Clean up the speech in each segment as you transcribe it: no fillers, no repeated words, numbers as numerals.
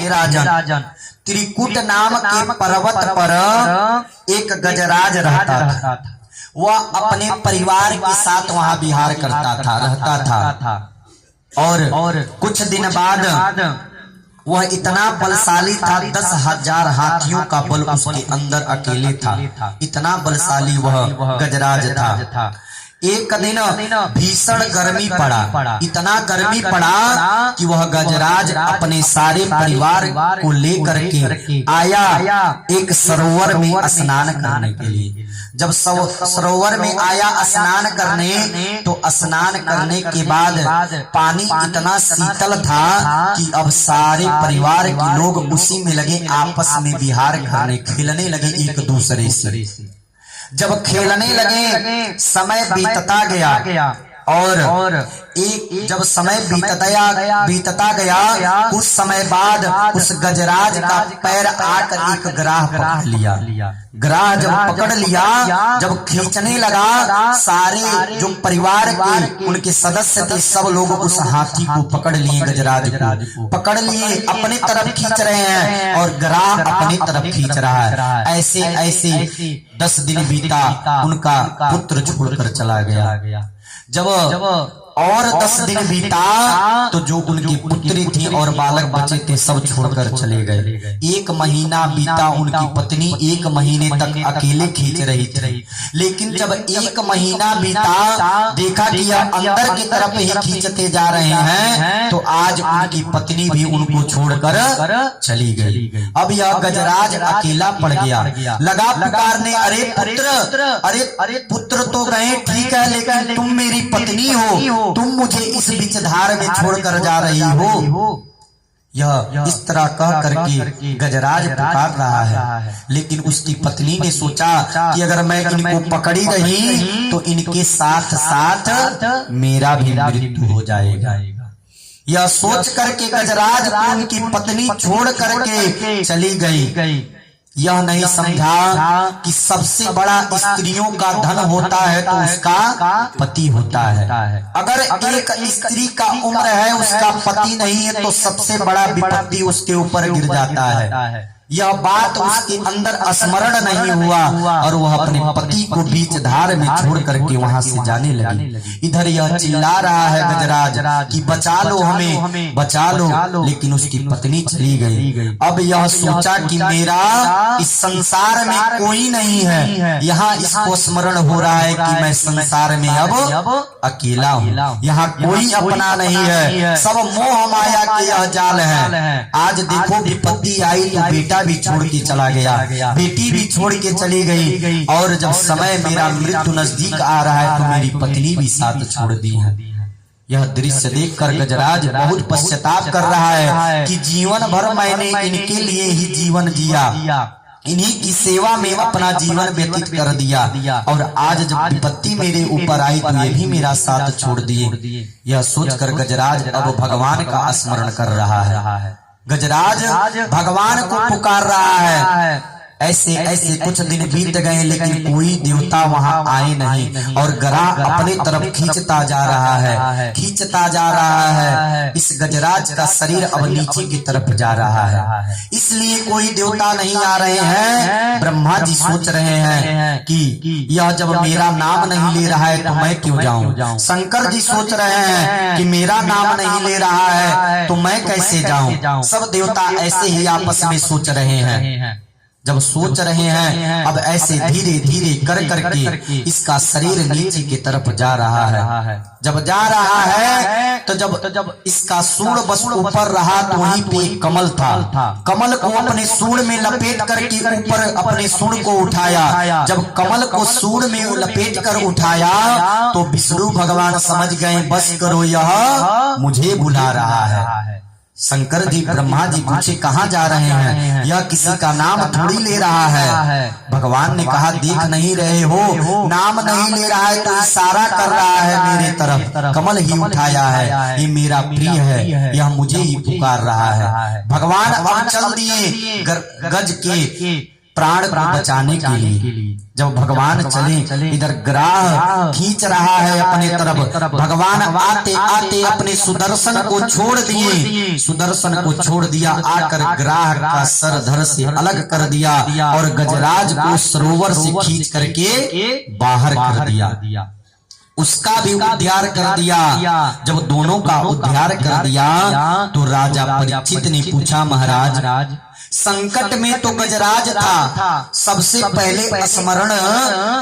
हे राजन, त्रिकुट नाम के पर्वत पर एक गजराज रहता था। वह अपने परिवार के साथ वहां विहार करता था, रहता था। और कुछ दिन बाद वह इतना बलशाली था, 10,000 हाथियों का बल उसके अंदर अकेले था। इतना बलशाली वह गजराज था। एक दिन भीषण गर्मी पड़ा, इतना गर्मी पड़ा कि वह गजराज अपने सारे परिवार को लेकर के आया एक सरोवर में स्नान करने के लिए। जब सरोवर में आया स्नान करने, तो स्नान करने के बाद पानी इतना शीतल था कि अब सारे परिवार के लोग उसी में लगे आपस में विहार करने, खेलने लगे एक दूसरे से। जब खेलने लगे समय बीतता गया और जब समय बीतता गया कुछ समय बाद उस गजराज का पैर आकर एक ग्राह पकड़ लिया। ग्राह जब पकड़ लिया, जब खींचने लगा, सारे जो परिवार के उनके सदस्य थे सब लोग उस हाथी को पकड़ लिए, गजराज को पकड़ लिए, अपने तरफ खींच रहे हैं और ग्राह अपने तरफ खींच रहा है। ऐसे ऐसे 10 दिन बीता, उनका पुत्र छोड़कर चला गया। जब और 10 दिन बीता तो जो उनकी पुत्री थी और बालक बचे थे सब छोड़कर चले गए। 1 महीना बीता, उनकी पत्नी 1 महीने तक अकेले खींच रही थी। लेकिन जब 1 महीना बीता, देखा कि यह अंदर की तरफ ही खींचते जा रहे हैं, तो आज उनकी पत्नी भी उनको छोड़कर चली गई। अब यह गजराज अकेला पड़ गया, लगा पुकारने, अरे पुत्र तो गए ठीक है, लेकिन तुम मेरी पत्नी हो, तुम मुझे इस बीच धार में छोड़कर जा रही हो। यह इस तरह कह करके गजराज पुकार रहा है। लेकिन उसकी पत्नी ने सोचा कि अगर मैं इनको पकड़ी रही तो इनके साथ साथ मेरा भी मृत्यु हो जाएगा। यह सोच करके गजराज उनकी पत्नी छोड़ करके चली गई। यह नहीं समझा कि सबसे बड़ा स्त्रियों का धन होता है तो उसका पति होता है। अगर एक स्त्री का उम्र है, उसका पति नहीं है, तो सबसे बड़ा विपत्ति उसके ऊपर गिर जाता है। यह बात उसके अंदर स्मरण नहीं हुआ और वह अपने पति को बीच धार में छोड़ करके वहां से जाने लगी। इधर यह चिल्ला रहा है गजराज कि बचा लो हमें, बचा लो, लेकिन उसकी पत्नी चली गई। अब यह सोचा कि मेरा इस संसार में कोई नहीं है। यहाँ इसको स्मरण हो रहा है कि मैं संसार में अब अकेला हूँ, यहाँ कोई अपना नहीं है, सब मोह माया के यह जाल है। आज देखो विपत्ति आई तो बेटा भी छोड़ के चला गया, बेटी भी छोड़ के चली गई, और जब समय मेरा मृत्यु नजदीक आ रहा है तो मेरी पत्नी भी साथ छोड़ दी है। यह दृश्य देखकर गजराज बहुत पश्चाताप कर रहा है कि जीवन भर मैंने इनके लिए ही जीवन जिया, इन्हीं की सेवा में अपना जीवन व्यतीत कर दिया, और आज जब विपत्ति मेरे ऊपर आई तो ये भी मेरा साथ छोड़ दिए। यह सोचकर गजराज अब भगवान का स्मरण कर रहा है। गजराज भगवान को पुकार रहा है। ऐसे ऐसे कुछ दिन बीत गए, लेकिन कोई देवता वहां आए नहीं, और ग्राह अपने तरफ खींचता जा रहा है, खींचता जा रहा है। इस गजराज का शरीर अब नीचे की तरफ जा रहा है, इसलिए कोई देवता नहीं आ रहे हैं। ब्रह्मा जी सोच रहे हैं कि यह जब मेरा नाम नहीं ले रहा है तो मैं क्यों जाऊं। शंकर जी सोच रहे हैं कि मेरा नाम नहीं ले रहा है तो मैं कैसे जाऊं। सब देवता ऐसे ही आपस में सोच रहे हैं। जब सोच रहे हैं, अब ऐसे धीरे धीरे कर करके इसका शरीर नीचे की तरफ जा रहा है। जब जा रहा है तो जब इसका सूंड बस ऊपर रहा तो वहीं पे एक कमल था। कमल को अपने सूंड में लपेट करके ऊपर अपने सूंड को उठाया। जब कमल को सूंड में लपेट कर उठाया तो विष्णु भगवान समझ गए, बस करो, यह मुझे बुला रहा है। शंकर जी ब्रह्मा जी पूछे कहाँ जा रहे हैं, यह किसी का नाम थोड़ी ले रहा है। भगवान ने कहा देख नहीं रहे हो, नाम नहीं ले रहा है तो इशारा कर रहा है मेरे तरफ, कमल ही उठाया है, ये मेरा प्रिय है, यह मुझे ही पुकार रहा है। भगवान अब चल दिए गज के प्राण को बचाने के लिए। जब भगवान चले, इधर ग्राह खींच रहा है अपने तरफ, भगवान आते आते अपने सुदर्शन को छोड़ दिए, सुदर्शन को छोड़ दिया, आकर ग्राह का सर धड़ से अलग कर दिया और गजराज को सरोवर से खींच करके बाहर कर दिया, उसका भी उद्धार कर दिया। जब दोनों का उद्धार कर दिया तो राजा परीक्षित ने पूछा, महाराज संकट में तो गजराज था, सबसे पहले स्मरण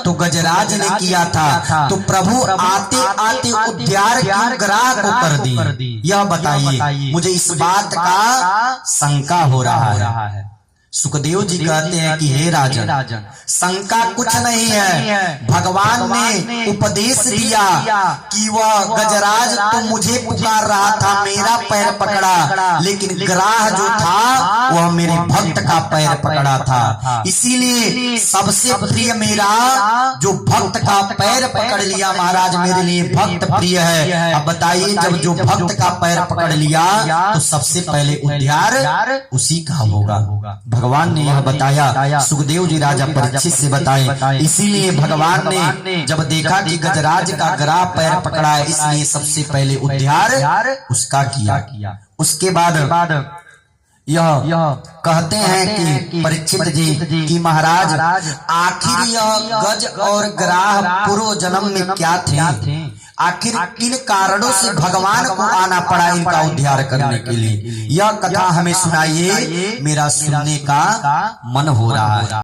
तो गजराज ने किया था, तो प्रभु आते आते उद्धार क्यों ग्राह को कर दी? यह बताइए, मुझे इस बात का शंका हो रहा है। सुखदेव जी कहते हैं कि हे राजन, शंका कुछ नहीं है, भगवान ने उपदेश दिया कि वह गजराज तो मुझे पुकार रहा था, मेरा पैर पकड़ा, लेकिन ग्राह जो था वह मेरे भक्त का पैर पकड़ा था, इसीलिए सबसे प्रिय मेरा जो भक्त का पैर पकड़ लिया, महाराज मेरे लिए भक्त प्रिय है। अब बताइए, जब जो भक्त का पैर पकड़ लिया तो सबसे पहले उद्धार उसी का होगा। भगवान ने यह बताया, सुखदेव जी राजा परीक्षित से बताए, इसीलिए भगवान ने जब देखा कि गजराज का ग्राह पैर पकड़ा है, इसलिए सबसे पहले उद्धार उसका किया। उसके बाद यह कहते हैं कि परीक्षित जी कि महाराज आखिर यह गज और ग्राह पूर्व जन्म में क्या थे? आखिर किन कारणों से भगवान को आना पड़ा इनका उद्धार करने के लिए? यह कथा हमें सुनाइए, मेरा सुनने का मन हो रहा है।